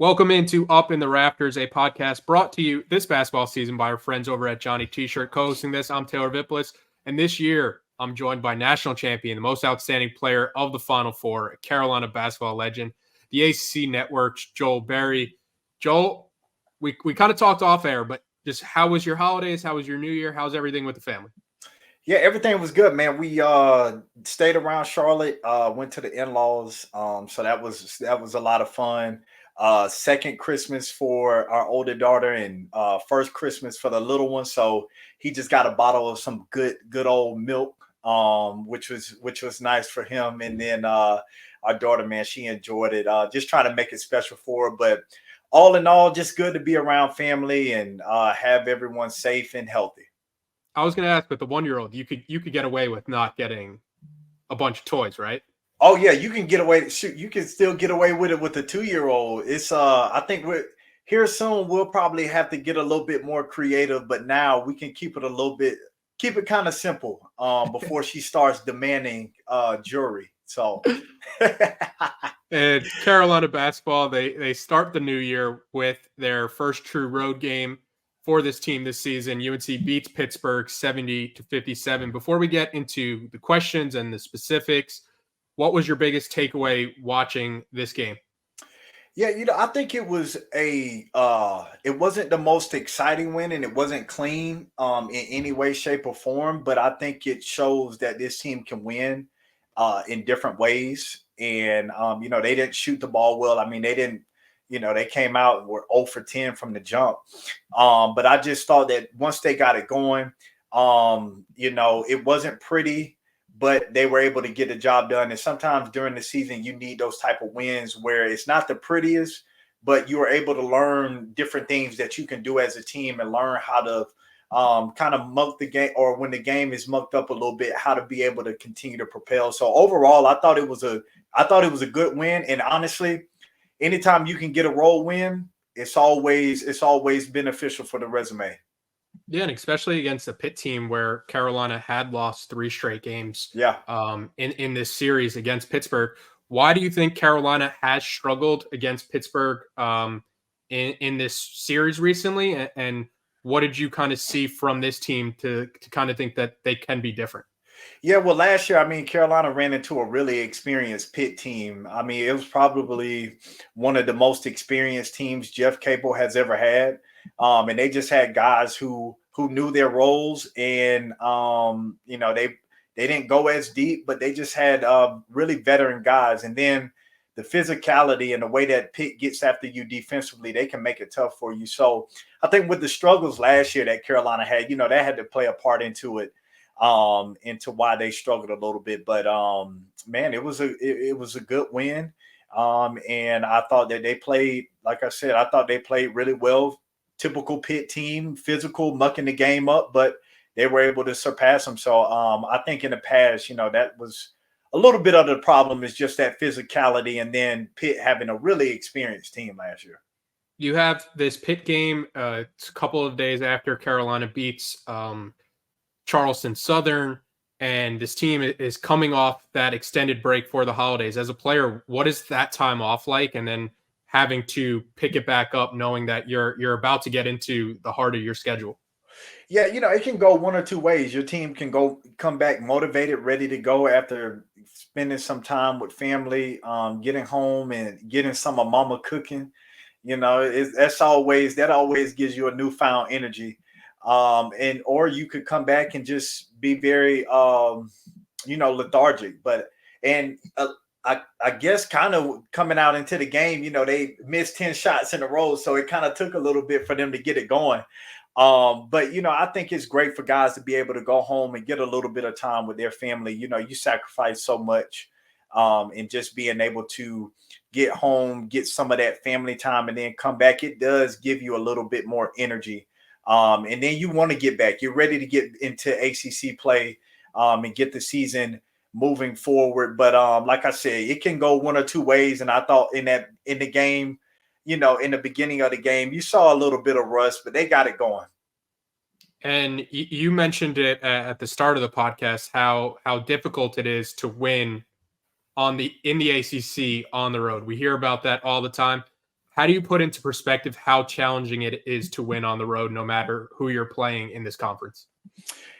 Welcome into Up in the Rafters, a podcast brought to you this basketball season by our friends over at Johnny T-Shirt. Co-hosting this, I'm Taylor Vippolis, and this year I'm joined by national champion, the most outstanding player of the Final Four, a Carolina basketball legend, the ACC Network's Joel Berry. Joel, we kind of talked off air, but just how was your holidays? How was your New Year? How's everything with the family? Yeah, everything was good, man. We stayed around Charlotte, went to the in-laws. So that was a lot of fun. Second Christmas for our older daughter and first Christmas for the little one. So he just got a bottle of some good old milk, which was nice for him. And then our daughter, man, she enjoyed it. Just trying to make it special for her. But all in all, just good to be around family and have everyone safe and healthy. I was going to ask, with the 1-year-old, you could get away with not getting a bunch of toys, right? Oh yeah, you can get away. Shoot, you can still get away with it with the 2-year-old. It's I think we're here soon. We'll probably have to get a little bit more creative, but now we can keep it kind of simple. Before she starts demanding jewelry. So, and Carolina basketball, they start the new year with their first true road game for this team this season. UNC beats Pittsburgh 70-57. Before we get into the questions and the specifics, what was your biggest takeaway watching this game? Yeah, I think it was it wasn't the most exciting win and it wasn't clean in any way, shape, or form, but I think it shows that this team can win in different ways. And they didn't shoot the ball well. I mean, they didn't. They came out and were 0 for 10 from the jump. But I just thought that once they got it going, it wasn't pretty, but they were able to get the job done. And sometimes during the season, you need those type of wins where it's not the prettiest, but you are able to learn different things that you can do as a team and learn how to kind of muck the game, or when the game is mucked up a little bit, how to be able to continue to propel. So overall, I thought it was a good win. And honestly, anytime you can get a road win, it's always beneficial for the resume. Yeah, and especially against a Pitt team where Carolina had lost 3 straight games. Yeah. In this series against Pittsburgh. Why do you think Carolina has struggled against Pittsburgh in this series recently? And what did you kind of see from this team to kind of think that they can be different? Yeah, well, last year, I mean, Carolina ran into a really experienced Pitt team. I mean, it was probably one of the most experienced teams Jeff Capel has ever had. And they just had guys who knew their roles, and they didn't go as deep, but they just had really veteran guys. And then the physicality and the way that Pitt gets after you defensively, they can make it tough for you. So I think with the struggles last year that Carolina had, they had to play a part into it. Into why they struggled a little bit, but man, it was a good win, and I thought that they played, like I said, I thought they played really well. Typical Pitt team, physical, mucking the game up, but they were able to surpass them. So I think in the past, that was a little bit of the problem, is just that physicality, and then Pitt having a really experienced team last year. You have this Pitt game a couple of days after Carolina beats Charleston Southern, and this team is coming off that extended break for the holidays. As a player, what is that time off like? And then having to pick it back up, knowing that you're about to get into the heart of your schedule. Yeah, it can go one or two ways. Your team can come back motivated, ready to go after spending some time with family, getting home and getting some of mama cooking. That always gives you a newfound energy. Or you could come back and just be very lethargic. I guess kind of coming out into the game, they missed 10 shots in a row, so it kind of took a little bit for them to get it going. But I think it's great for guys to be able to go home and get a little bit of time with their family. You sacrifice so much, and just being able to get home, get some of that family time, and then come back, it does give you a little bit more energy. And then you want to get back. You're ready to get into ACC play and get the season moving forward. But like I said, it can go one or two ways. And I thought in the game, in the beginning of the game, you saw a little bit of rust, but they got it going. And you mentioned it at the start of the podcast, how difficult it is to win in the ACC on the road. We hear about that all the time. How do you put into perspective how challenging it is to win on the road, no matter who you're playing in this conference?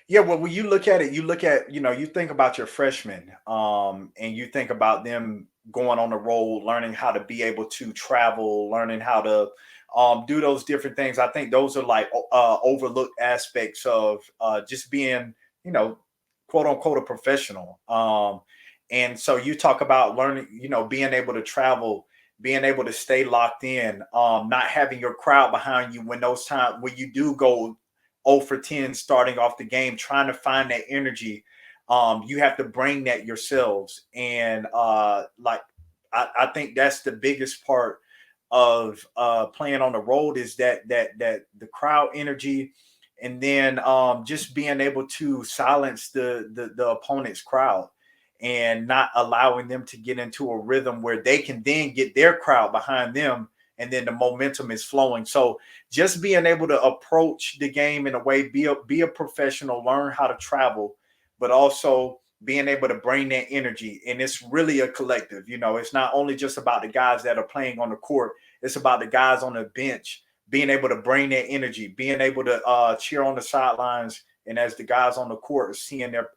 Yeah, well, when you look at it, you think about your freshmen, and you think about them going on the road, learning how to be able to travel, learning how to do those different things. I think those are like overlooked aspects of just being, quote unquote, a professional. And so you talk about learning, being able to travel, being able to stay locked in, not having your crowd behind you when those times when you do go 0 for 10 starting off the game, trying to find that energy. You have to bring that yourselves. And I think that's the biggest part of playing on the road is that the crowd energy, and then just being able to silence the opponent's crowd and not allowing them to get into a rhythm where they can then get their crowd behind them, and then the momentum is flowing. So just being able to approach the game in a way, be a professional, learn how to travel, but also being able to bring that energy. And it's really a collective. It's not only just about the guys that are playing on the court. It's about the guys on the bench being able to bring that energy, being able to cheer on the sidelines. And as the guys on the court are seeing their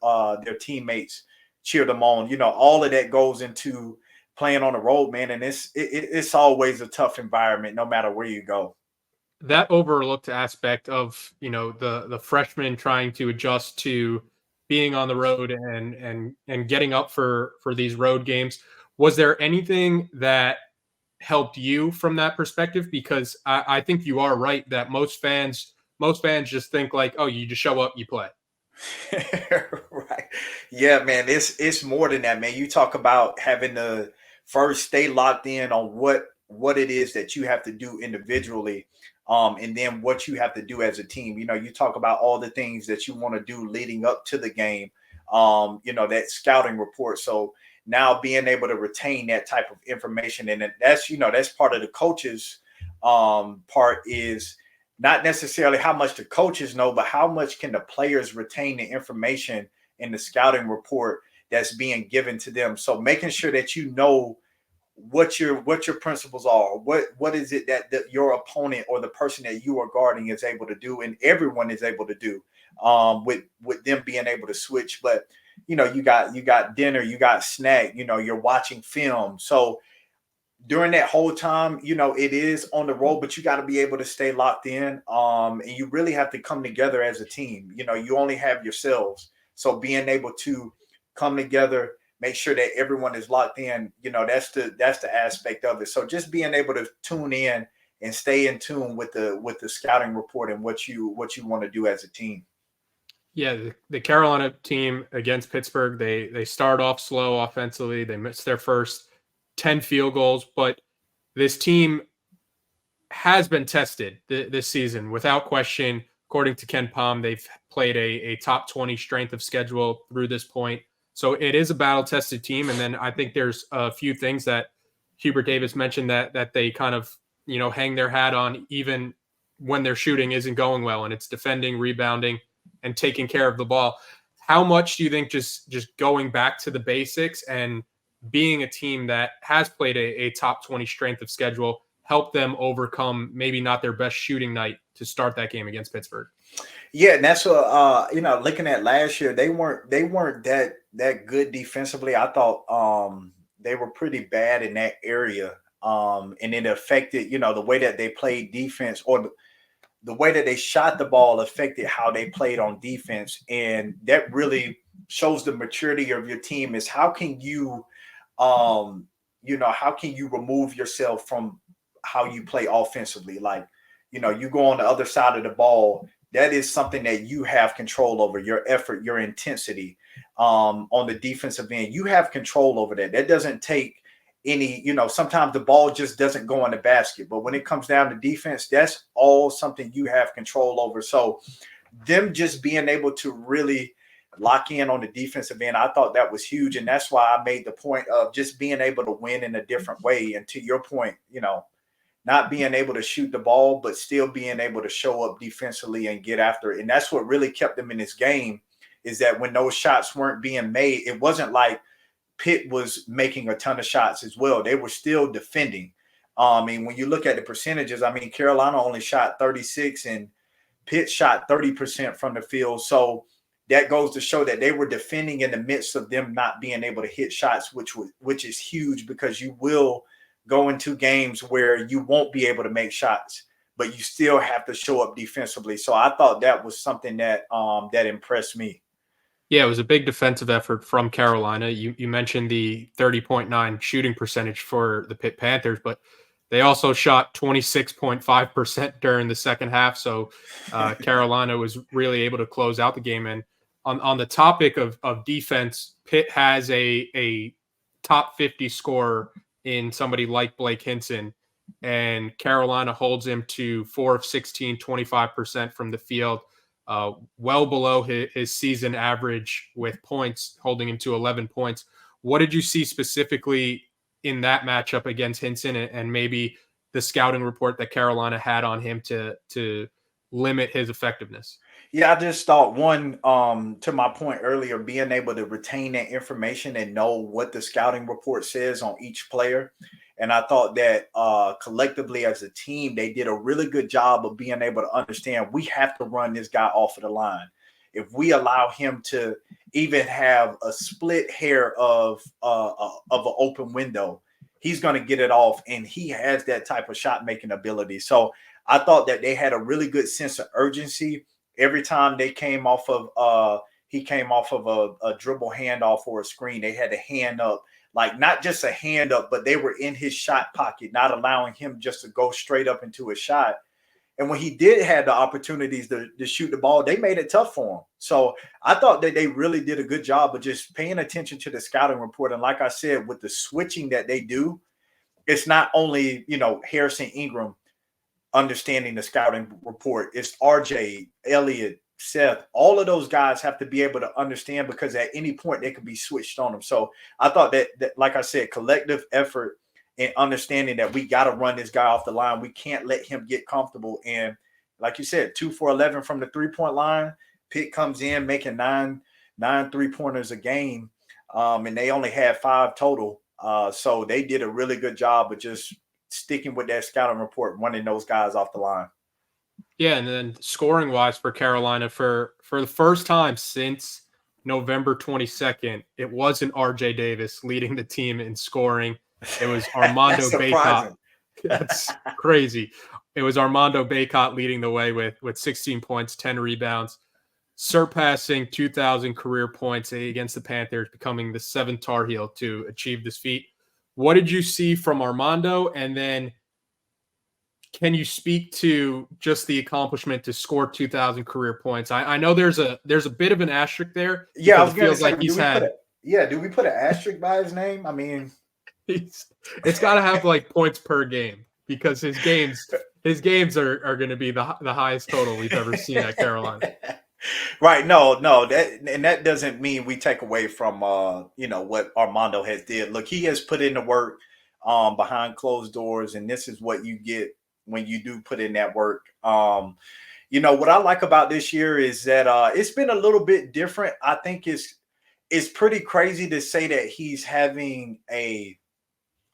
teammates cheer them on, all of that goes into playing on the road, man. And it's always a tough environment, no matter where you go. That overlooked aspect of, the freshmen trying to adjust to being on the road and getting up for these road games. Was there anything that helped you from that perspective? Because I think you are right that most fans just think like, oh, you just show up, you play. Right. Yeah, man. It's more than that, man. You talk about having to first stay locked in on what it is that you have to do individually, and then what you have to do as a team. You talk about all the things that you want to do leading up to the game, that scouting report. So now being able to retain that type of information, and that's part of the coaches part is not necessarily how much the coaches know, but how much can the players retain the information in the scouting report that's being given to them. So making sure that what your principles are, what is it that your opponent or the person that you are guarding is able to do, and everyone is able to do, with them being able to switch. But you got dinner, you got snack, you're watching film. So during that whole time, it is on the road, but you got to be able to stay locked in. And you really have to come together as a team. You only have yourselves. So being able to come together, make sure that everyone is locked in, that's the aspect of it. So just being able to tune in and stay in tune with the scouting report and what you want to do as a team. Yeah, the Carolina team against Pittsburgh, they start off slow offensively. They missed their first 10 field goals, but this team has been tested this season without question. According to Ken Palm, they've played a top 20 strength of schedule through this point. So it is a battle-tested team. And then I think there's a few things that Hubert Davis mentioned that they kind of, hang their hat on even when their shooting isn't going well, and it's defending, rebounding, and taking care of the ball. How much do you think just going back to the basics and being a team that has played a top 20 strength of schedule help them overcome maybe not their best shooting night to start that game against Pittsburgh? Yeah, and that's what looking at last year, they weren't that good defensively. I thought they were pretty bad in that area. And it affected, the way that they played defense, or the way that they shot the ball affected how they played on defense. And that really shows the maturity of your team is how can you remove yourself from how you play offensively? Like, you go on the other side of the ball. That is something that you have control over, your effort, your intensity on the defensive end. You have control over that. That doesn't take any, sometimes the ball just doesn't go in the basket. But when it comes down to defense, that's all something you have control over. So them just being able to really lock in on the defensive end, I thought that was huge. And that's why I made the point of just being able to win in a different way. And to your point, not being able to shoot the ball, but still being able to show up defensively and get after it. And that's what really kept them in this game, is that when those shots weren't being made, it wasn't like Pitt was making a ton of shots as well. They were still defending. And when you look at the percentages, I mean, Carolina only shot 36 and Pitt shot 30% from the field. So that goes to show that they were defending in the midst of them not being able to hit shots, which is huge, because you will go into games where you won't be able to make shots, but you still have to show up defensively. So I thought that was something that that impressed me. Yeah, it was a big defensive effort from Carolina. You mentioned the 30.9 shooting percentage for the Pitt Panthers, but they also shot 26.5% during the second half. So Carolina was really able to close out the game. And on the topic of defense, Pitt has a top 50 scorer in somebody like Blake Hinson, and Carolina holds him to 4 of 16, 25% from the field. Well below his season average with points, holding him to 11 points. What did you see specifically in that matchup against Hinson, and maybe the scouting report that Carolina had on him to limit his effectiveness? Yeah, I just thought one, to my point earlier, being able to retain that information and know what the scouting report says on each player. And I thought that collectively as a team, they did a really good job of being able to understand we have to run this guy off of the line. If we allow him to even have a split hair of an open window, he's going to get it off, and he has that type of shot making ability. So I thought that they had a really good sense of urgency every time they came off of he came off of a dribble handoff or a screen. They had a hand up, like not just a hand up, but they were in his shot pocket, not allowing him just to go straight up into a shot. And when he did have the opportunities to shoot the ball, they made it tough for him. So I thought that they really did a good job of just paying attention to the scouting report. And like I said, with the switching that they do, it's not only, Harrison Ingram understanding the scouting report. It's RJ, Elliott, Seth. All of those guys have to be able to understand, because at any point they could be switched on them. So I thought that like I said, collective effort and understanding that we got to run this guy off the line. We can't let him get comfortable. And like you said, 2 for 11 from the 3-point line. Pitt comes in making nine 3-pointers a game, and they only had 5 total. So they did a really good job of just sticking with that scouting report, running those guys off the line. Yeah, and then scoring wise for Carolina, for the first time since November 22nd, it wasn't RJ Davis leading the team in scoring. It was Armando Bott. That's crazy. It was Armando Bott leading the way with 16 points, 10 rebounds, surpassing 2,000 career points against the Panthers, becoming the 7th Tar Heel to achieve this feat. What did you see from Armando? And then can you speak to just the accomplishment to score 2,000 career points? I know there's a bit of an asterisk there. Yeah, I was going to say, do we put an asterisk by his name? I mean, it's got to have like points per game, because his games are going to be the highest total we've ever seen at Carolina. Right. No, that doesn't mean we take away from what Armando has did. Look, he has put in the work behind closed doors, and this is what you get when you do put in that work. What I like about this year is that it's been a little bit different. I think it's pretty crazy to say that he's having a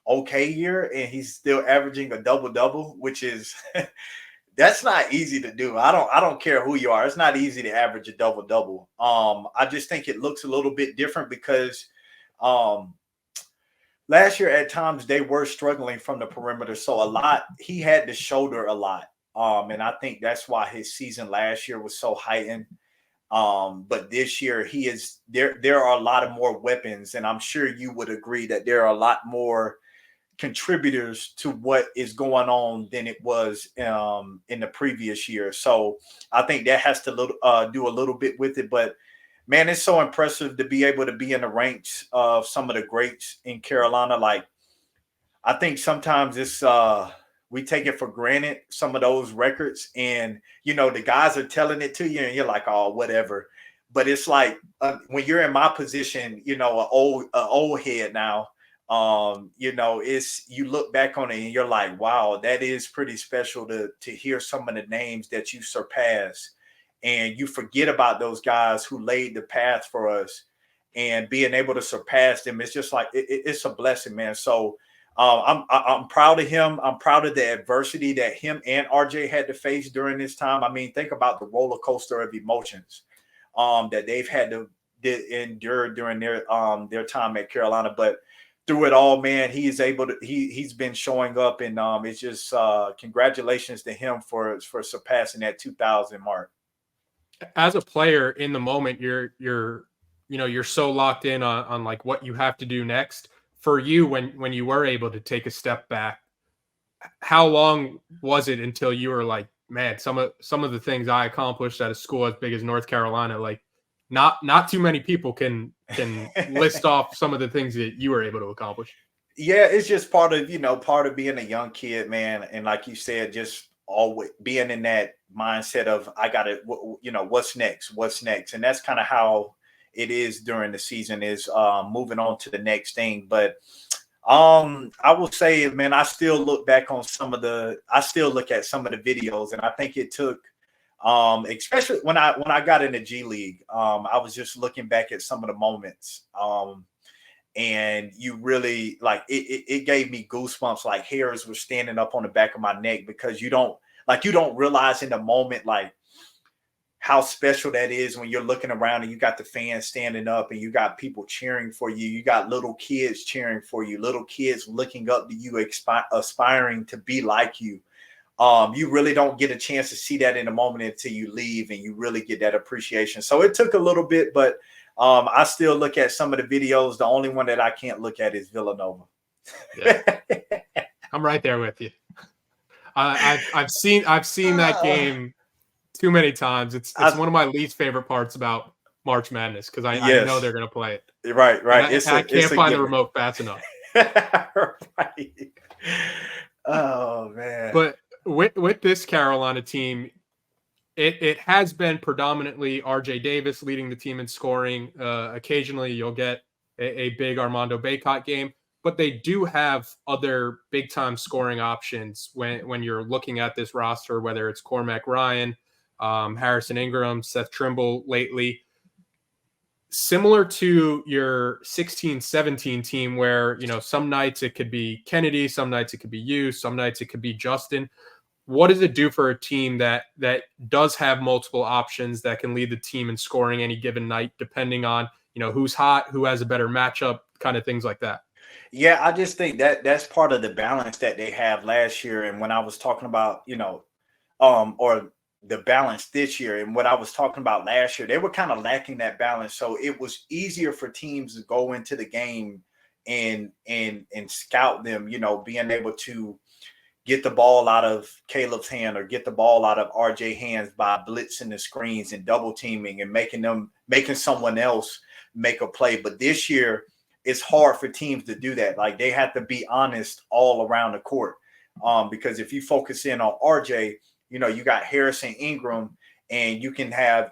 okay year and he's still averaging a double-double, which is that's not easy to do. I don't care who you are. It's not easy to average a double-double. I just think it looks a little bit different because last year at times they were struggling from the perimeter. So he had to shoulder a lot. And I think that's why his season last year was so heightened. But this year there are a lot of more weapons, and I'm sure you would agree that there are a lot more contributors to what is going on than it was in the previous year. So I think that has to do a little bit with it. But man, it's so impressive to be able to be in the ranks of some of the greats in Carolina. Like, I think sometimes it's we take it for granted, some of those records, and the guys are telling it to you and you're like, oh, whatever. But it's like when you're in my position, an old head now, you look back on it and you're like, wow, that is pretty special to hear some of the names that you surpass, and you forget about those guys who laid the path for us, and being able to surpass them. It's just like, it's a blessing, man. So I'm proud of him. I'm proud of the adversity that him and RJ had to face during this time. I mean, think about the roller coaster of emotions that they've had to endure during their time at Carolina. But through it all, man, he's been showing up, and it's just congratulations to him for surpassing that 2,000 mark. As a player in the moment, you're so locked in on like what you have to do next. For you, when you were able to take a step back, how long was it until you were like, man, some of the things I accomplished at a school as big as North Carolina, like not too many people can list off some of the things that you were able to accomplish. Yeah, it's just part of being a young kid, man. And like you said, just always being in that mindset of I got to, what's next. And that's kind of how it is during the season, is moving on to the next thing. But I will say, man, I still look at some of the videos, and I think it took, especially when I got into G League, I was just looking back at some of the moments, and you really like it gave me goosebumps, like hairs were standing up on the back of my neck, because you don't realize in the moment like how special that is when you're looking around and you got the fans standing up and you got people cheering for you. You got little kids cheering for you, little kids looking up to you, aspiring to be like you. You really don't get a chance to see that in the moment until you leave, and you really get that appreciation. So it took a little bit, but I still look at some of the videos. The only one that I can't look at is Villanova. Yeah. I'm right there with you. I've seen that game too many times. It's one of my least favorite parts about March Madness, because I know they're going to play it. Right. I can't find the remote fast enough. Right. Oh man. But with this Carolina team, it has been predominantly RJ Davis leading the team in scoring. Occasionally you'll get a big Armando Bott game, but they do have other big time scoring options when you're looking at this roster, whether it's Cormac Ryan, Harrison Ingram, Seth Trimble lately. Similar to your 16-17 team, where some nights it could be Kennedy, some nights it could be you, some nights it could be Justin. What does it do for a team that does have multiple options, that can lead the team in scoring any given night, depending on who's hot, who has a better matchup, kind of things like that? Yeah, I just think that's part of the balance that they have last year. And when I was talking about or the balance this year, and what I was talking about last year, they were kind of lacking that balance. So it was easier for teams to go into the game and scout them, being able to get the ball out of Caleb's hand or get the ball out of RJ hands by blitzing the screens and double teaming and making someone else make a play. But this year it's hard for teams to do that. Like, they have to be honest all around the court. Because if you focus in on RJ, you got Harrison Ingram, and you can have,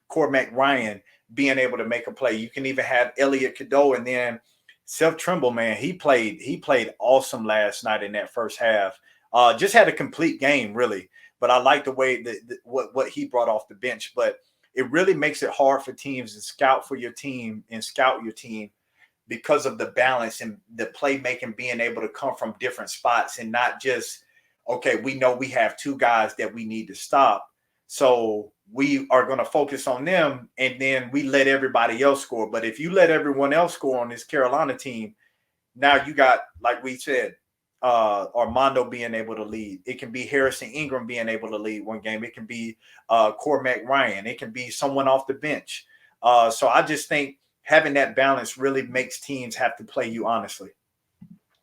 Cormac Ryan being able to make a play. You can even have Elliot Cadeau, and then Seth Trimble, man, he played awesome last night in that first half. Just had a complete game, really. But I like the way what he brought off the bench. But it really makes it hard for teams to scout your team because of the balance and the playmaking being able to come from different spots, and not just, okay, we know we have two guys that we need to stop, so we are going to focus on them, and then we let everybody else score. But if you let everyone else score on this Carolina team, now you got, like we said, Armando being able to lead. It can be Harrison Ingram being able to lead one game. It can be Cormac Ryan. It can be someone off the bench. So I just think having that balance really makes teams have to play you honestly.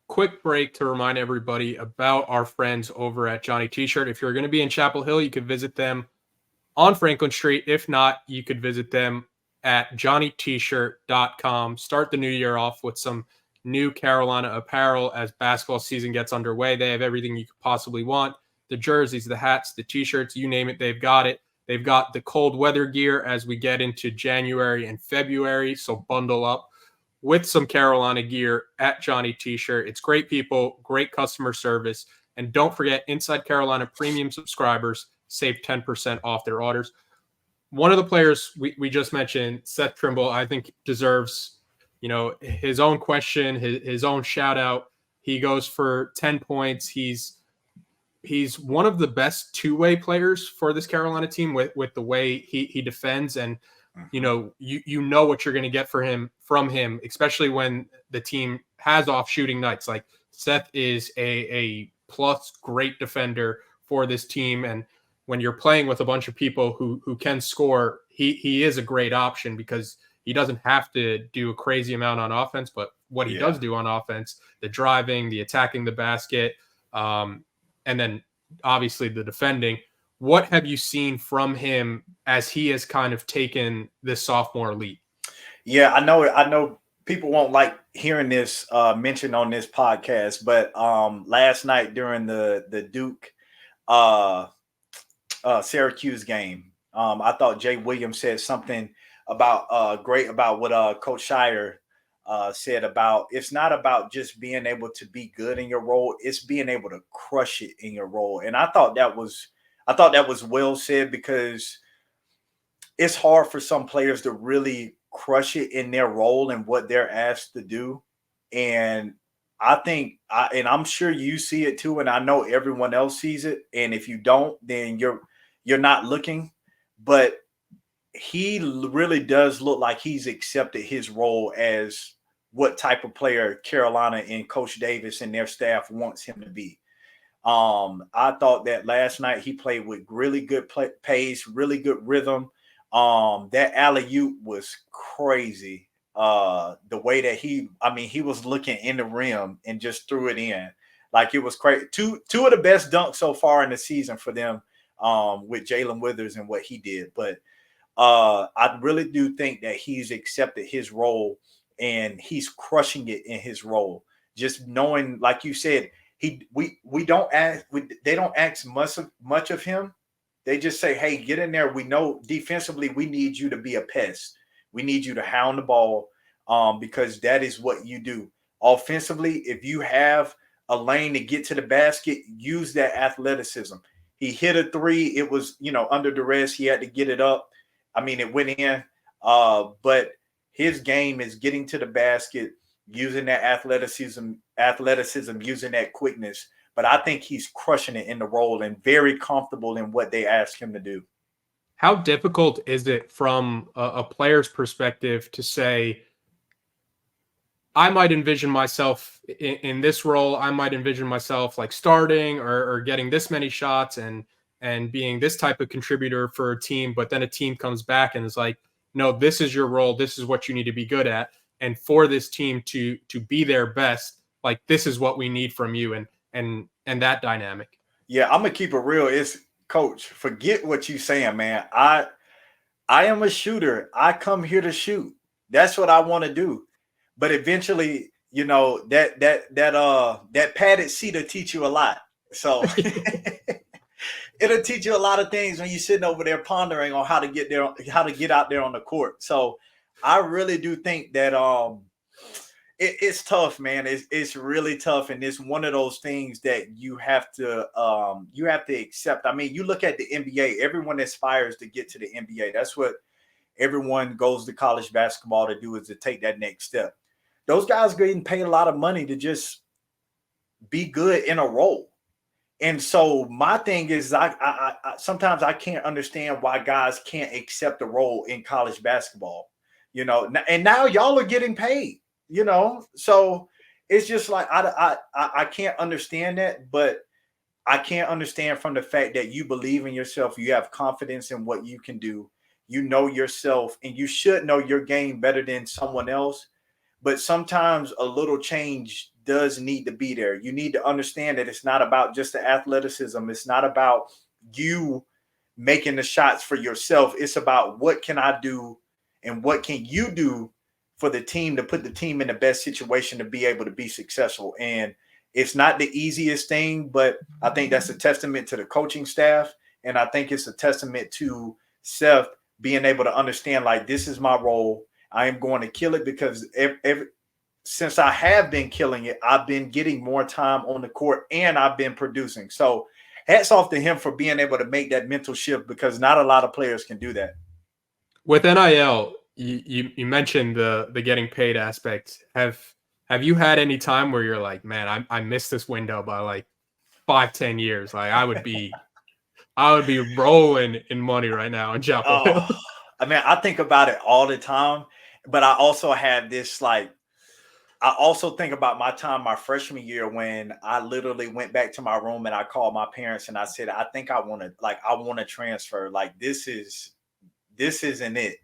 Quick break to remind everybody about our friends over at Johnny T-Shirt. If you're going to be in Chapel Hill, you could visit them on Franklin Street. If not, you could visit them at johnnytshirt.com. Start the new year off with some new Carolina apparel as basketball season gets underway. They have everything you could possibly want. The jerseys, the hats, the T-shirts, you name it, they've got it. They've got the cold weather gear as we get into January and February, so bundle up with some Carolina gear at Johnny T-Shirt. It's great people, great customer service, and don't forget, Inside Carolina premium subscribers save 10% off their orders. One of the players we just mentioned, Seth Trimble, I think deserves his own question, his own shout out. He goes for 10 points. He's one of the best two-way players for this Carolina team with the way he defends, and you know what you're going to get from him, especially when the team has off shooting nights. Like Seth is a plus great defender for this team, and when you're playing with a bunch of people who can score, he is a great option because he doesn't have to do a crazy amount on offense, but what he does do on offense, the driving, the attacking the basket, and then obviously the defending. What have you seen from him as he has kind of taken this sophomore leap? Yeah, I know people won't like hearing this mentioned on this podcast, but last night during the Duke Syracuse game, I thought Jay Williams said something about great about what Coach Shire said about it's not about just being able to be good in your role, it's being able to crush it in your role. And I thought that was well said, because it's hard for some players to really crush it in their role and what they're asked to do. And I think, and I'm sure you see it too, and I know everyone else sees it. And if you don't, then you're not looking. But he really does look like he's accepted his role as what type of player Carolina and Coach Davis and their staff wants him to be. I thought that last night he played with really good pace, really good rhythm. That alley-oop was crazy. The way that he was looking in the rim and just threw it in. Like, it was crazy. Two of the best dunks so far in the season for them, with Jalen Withers and what he did. But I really do think that he's accepted his role and he's crushing it in his role. Just knowing, like you said, they don't ask much of him. They just say, hey, get in there. We know defensively we need you to be a pest. We need you to hound the ball, because that is what you do. Offensively, if you have a lane to get to the basket, use that athleticism. He hit a three. It was, under duress. He had to get it up. I mean, it went in. But his game is getting to the basket, using that athleticism, using that quickness. But I think he's crushing it in the role and very comfortable in what they ask him to do. How difficult is it from a player's perspective to say, I might envision myself in this role. I might envision myself like starting or getting this many shots and being this type of contributor for a team. But then a team comes back and is like, no, this is your role. This is what you need to be good at. And for this team to be their best, like, this is what we need from you. And that dynamic. Yeah, I'm gonna keep it real. It's, Coach, forget what you saying, man. I am a shooter. I come here to shoot. That's what I want to do. But eventually, that padded seat will teach you a lot. So it'll teach you a lot of things when you're sitting over there pondering on how to get out there on the court. So I really do think that it's tough, man. It's really tough, and it's one of those things that you have to accept. I mean, you look at the NBA. Everyone aspires to get to the NBA. That's what everyone goes to college basketball to do, is to take that next step. Those guys are getting paid a lot of money to just be good in a role. And so my thing is, I sometimes I can't understand why guys can't accept a role in college basketball. And now y'all are getting paid. So it's just like I can't understand that, but I can't understand from the fact that you believe in yourself, you have confidence in what you can do, you know yourself, and you should know your game better than someone else. But sometimes a little change does need to be there. You need to understand that it's not about just the athleticism. It's not about you making the shots for yourself. It's about what can I do and what can you do for the team to put the team in the best situation to be able to be successful. And it's not the easiest thing, but I think that's a testament to the coaching staff. And I think it's a testament to Seth being able to understand, like, this is my role. I am going to kill it, because since I have been killing it, I've been getting more time on the court and I've been producing. So hats off to him for being able to make that mental shift, because not a lot of players can do that. With NIL, you mentioned the getting paid aspect. Have Have you had any time where you're like, man, I missed this window by like 5-10 years? Like I would be rolling in money right now in Chapel Hill. Oh, I mean, I think about it all the time, but I also have this like, I also think about my time my freshman year when I literally went back to my room and I called my parents and I said, I think I want to transfer. Like this isn't it.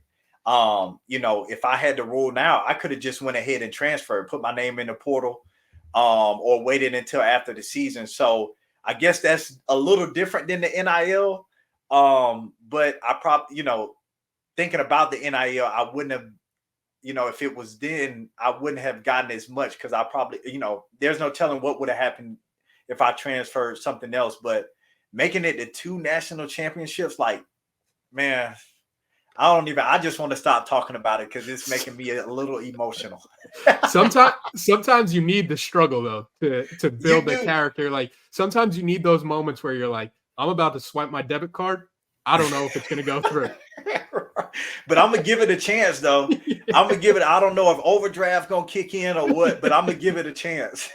If I had the rule now, I could have just went ahead and transferred, put my name in the portal, or waited until after the season. So I guess that's a little different than the NIL. But I probably, thinking about the NIL, I wouldn't have, if it was then, I wouldn't have gotten as much because I probably, there's no telling what would have happened if I transferred something else. But making it to 2 national championships, like, man, I just want to stop talking about it because it's making me a little emotional. Sometimes you need the struggle though to build the character. Like sometimes you need those moments where you're like, I'm about to swipe my debit card. I don't know if it's going to go through. But I'm going to give it a chance, though. I'm going to give it. I don't know if overdraft going to kick in or what, but I'm going to give it a chance.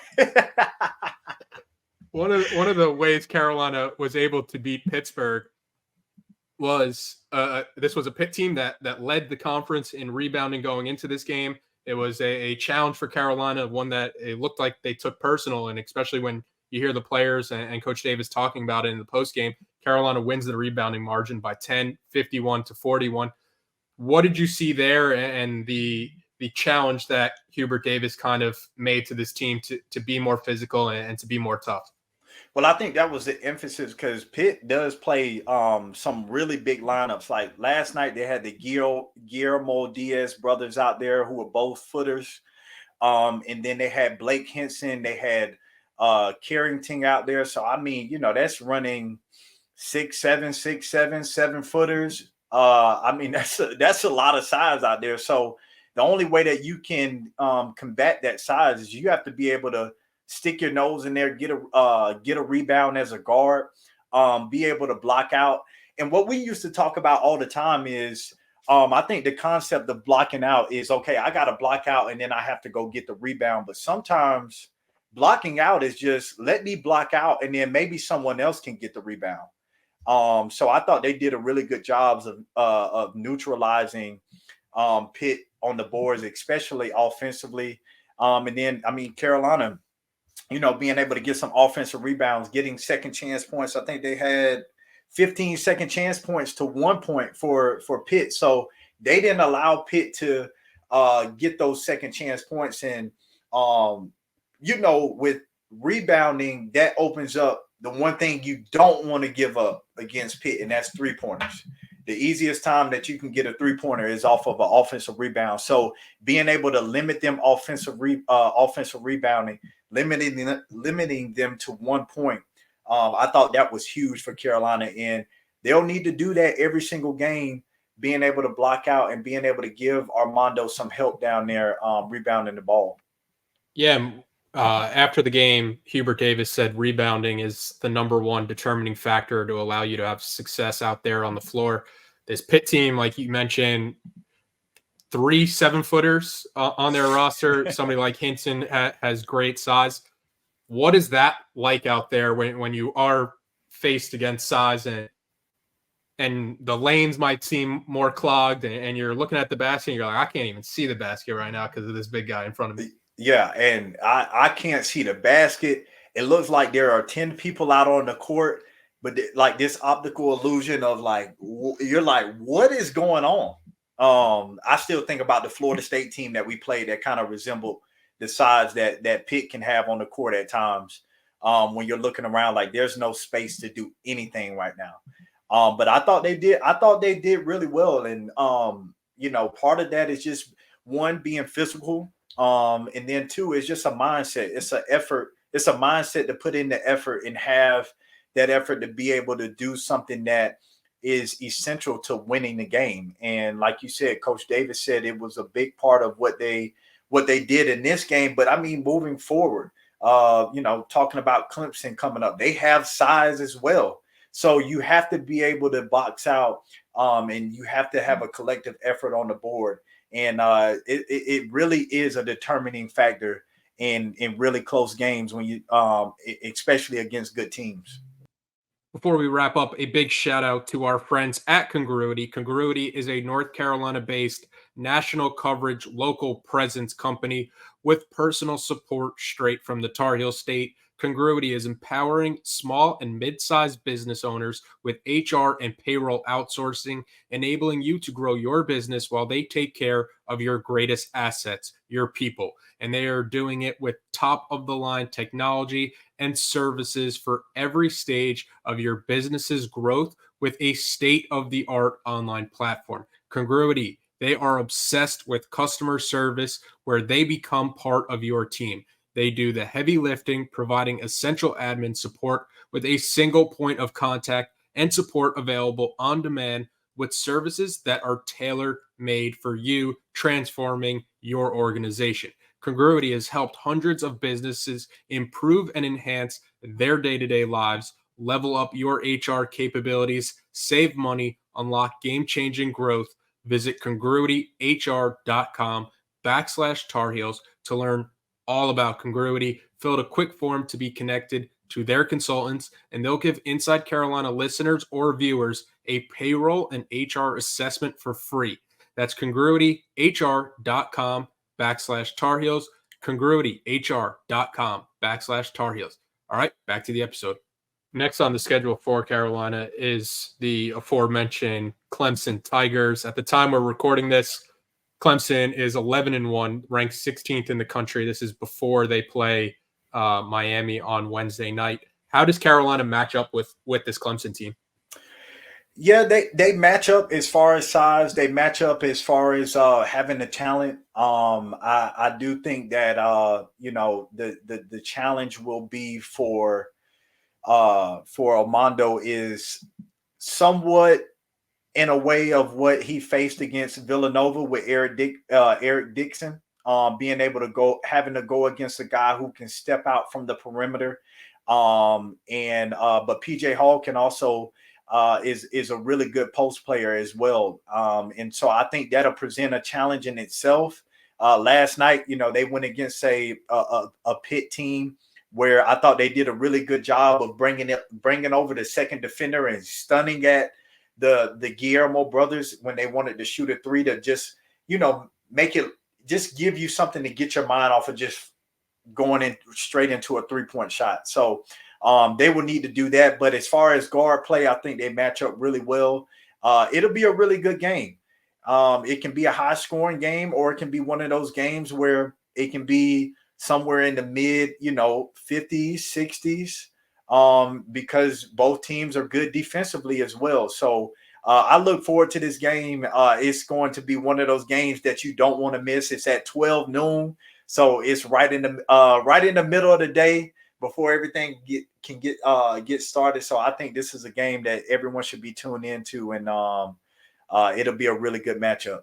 One of the ways Carolina was able to beat Pittsburgh was this was a Pitt team that led the conference in rebounding going into this game. It was a challenge for Carolina, one that it looked like they took personal, and especially when you hear the players and Coach Davis talking about it in the postgame, Carolina wins the rebounding margin by 10, 51-41. What did you see there and the challenge that Hubert Davis kind of made to this team to be more physical and to be more tough? Well, I think that was the emphasis because Pitt does play some really big lineups. Like last night, they had the Guillermo Diaz brothers out there who were both footers. And then they had Blake Henson. They had Carrington out there. So, I mean, that's running 6'7", 7 footers. I mean, that's a lot of size out there. So the only way that you can combat that size is you have to be able to stick your nose in there, get a rebound as a guard, be able to block out. And what we used to talk about all the time is I think the concept of blocking out is, okay, I got to block out and then I have to go get the rebound. But sometimes blocking out is just let me block out and then maybe someone else can get the rebound. So I thought they did a really good job of neutralizing Pitt on the boards, especially offensively. And then, I mean, Carolina, being able to get some offensive rebounds, getting second chance points. I think they had 15 second chance points to 1 point for Pitt. So they didn't allow Pitt to get those second chance points. And, with rebounding, that opens up the one thing you don't want to give up against Pitt, and that's 3-pointers. The easiest time that you can get a 3-pointer is off of an offensive rebound. So being able to limit them offensive rebounding, limiting them to 1 point, I thought that was huge for Carolina, and they'll need to do that every single game, being able to block out and being able to give Armando some help down there rebounding the ball. Yeah. After the game, Hubert Davis said rebounding is the number one determining factor to allow you to have success out there on the floor. This Pitt team, like you mentioned, 3 7-footers on their roster. Somebody like Hinton has great size. What is that like out there when you are faced against size and the lanes might seem more clogged and you're looking at the basket and you're like, I can't even see the basket right now because of this big guy in front of me. Yeah, and I can't see the basket. It looks like there are 10 people out on the court, but like this optical illusion of like, you're like, what is going on? I still think about the Florida State team that we played that kind of resembled the size that Pitt can have on the court at times when you're looking around like there's no space to do anything right now. But I thought they did really well. And, part of that is just, one, being physical. And then 2, it's just a mindset. It's an effort. It's a mindset to put in the effort and have that effort to be able to do something that is essential to winning the game. And like you said, Coach Davis said it was a big part of what they did in this game. But I mean, moving forward, talking about Clemson coming up, they have size as well. So you have to be able to box out and you have to have a collective effort on the board. And it really is a determining factor in really close games when you especially against good teams. Before we wrap up, a big shout out to our friends at Congruity. Congruity is a North Carolina-based national coverage, local presence company with personal support straight from the Tar Heel State. Congruity is empowering small and mid-sized business owners with HR and payroll outsourcing, enabling you to grow your business while they take care of your greatest assets, your people. And they are doing it with top-of-the-line technology and services for every stage of your business's growth with a state-of-the-art online platform. Congruity, they are obsessed with customer service where they become part of your team. They do the heavy lifting, providing essential admin support with a single point of contact and support available on demand with services that are tailor-made for you, transforming your organization. Congruity has helped hundreds of businesses improve and enhance their day-to-day lives, level up your HR capabilities, save money, unlock game-changing growth. Visit congruityhr.com/Tar Heels to learn all about Congruity. Fill out a quick form to be connected to their consultants, and they'll give Inside Carolina listeners or viewers a payroll and HR assessment for free. That's congruityhr.com/Tar Heels, congruityhr.com/Tar Heels. All right, back to the episode. Next on the schedule for Carolina is the aforementioned Clemson Tigers. At the time we're recording this, Clemson is 11-1, ranked 16th in the country. This is before they play Miami on Wednesday night. How does Carolina match up with this Clemson team? Yeah, they match up as far as size. They match up as far as having the talent. I do think that the challenge will be for Armando is somewhat in a way of what he faced against Villanova with Eric Dixon, being able to having to go against a guy who can step out from the perimeter. But PJ Hall can also is a really good post player as well. And so I think that'll present a challenge in itself. Last night, they went against a Pitt team where I thought they did a really good job of bringing over the second defender and stunning at the Guillermo brothers when they wanted to shoot a three to just, make it just give you something to get your mind off of just going in straight into a 3-point shot. So they will need to do that. But as far as guard play, I think they match up really well. It'll be a really good game. It can be a high scoring game, or it can be one of those games where it can be somewhere in the mid, 50s, 60s, because both teams are good defensively as well. So I look forward to this game. It's going to be one of those games that you don't want to miss. It's at 12 noon. So it's right in the middle of the day before everything get started. So I think this is a game that everyone should be tuned into, and it'll be a really good matchup.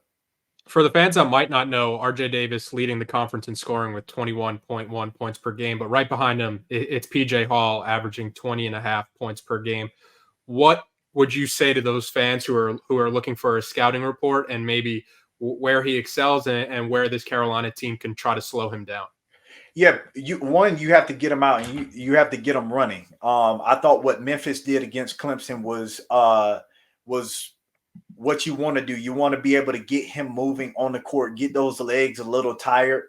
For the fans that might not know, RJ Davis leading the conference in scoring with 21.1 points per game, but right behind him, it's PJ Hall averaging 20.5 points per game. What would you say to those fans who are looking for a scouting report and maybe where he excels and where this Carolina team can try to slow him down? Yeah, you have to get them out, and you have to get them running. I thought what Memphis did against Clemson was what you want to do. You want to be able to get him moving on the court, get those legs a little tired,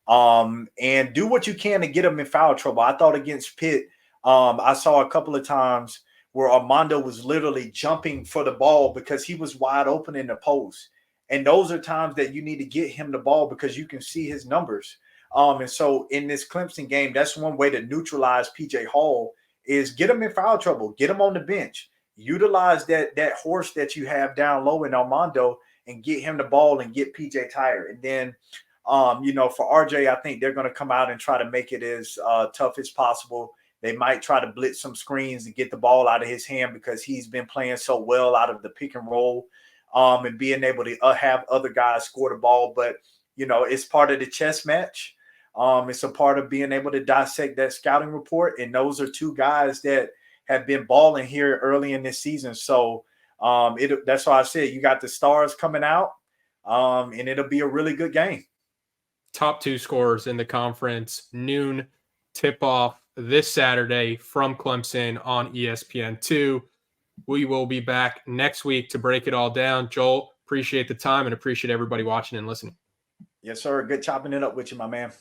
and do what you can to get him in foul trouble. I thought against Pitt, I saw a couple of times where Armando was literally jumping for the ball because he was wide open in the post. And those are times that you need to get him the ball because you can see his numbers. And so in this Clemson game, that's one way to neutralize PJ Hall is get him in foul trouble, get him on the bench, utilize that horse that you have down low in Armando and get him the ball and get PJ tired. And then, for RJ, I think they're going to come out and try to make it as tough as possible. They might try to blitz some screens and get the ball out of his hand because he's been playing so well out of the pick and roll and being able to have other guys score the ball. But, it's part of the chess match. It's a part of being able to dissect that scouting report. And those are two guys that have been balling here early in this season. So that's why I said you got the stars coming out, and it'll be a really good game. top 2 scorers in the conference. Noon tip-off this Saturday from Clemson on ESPN2. We will be back next week to break it all down. Joel, appreciate the time and appreciate everybody watching and listening. Yes, sir. Good chopping it up with you, my man.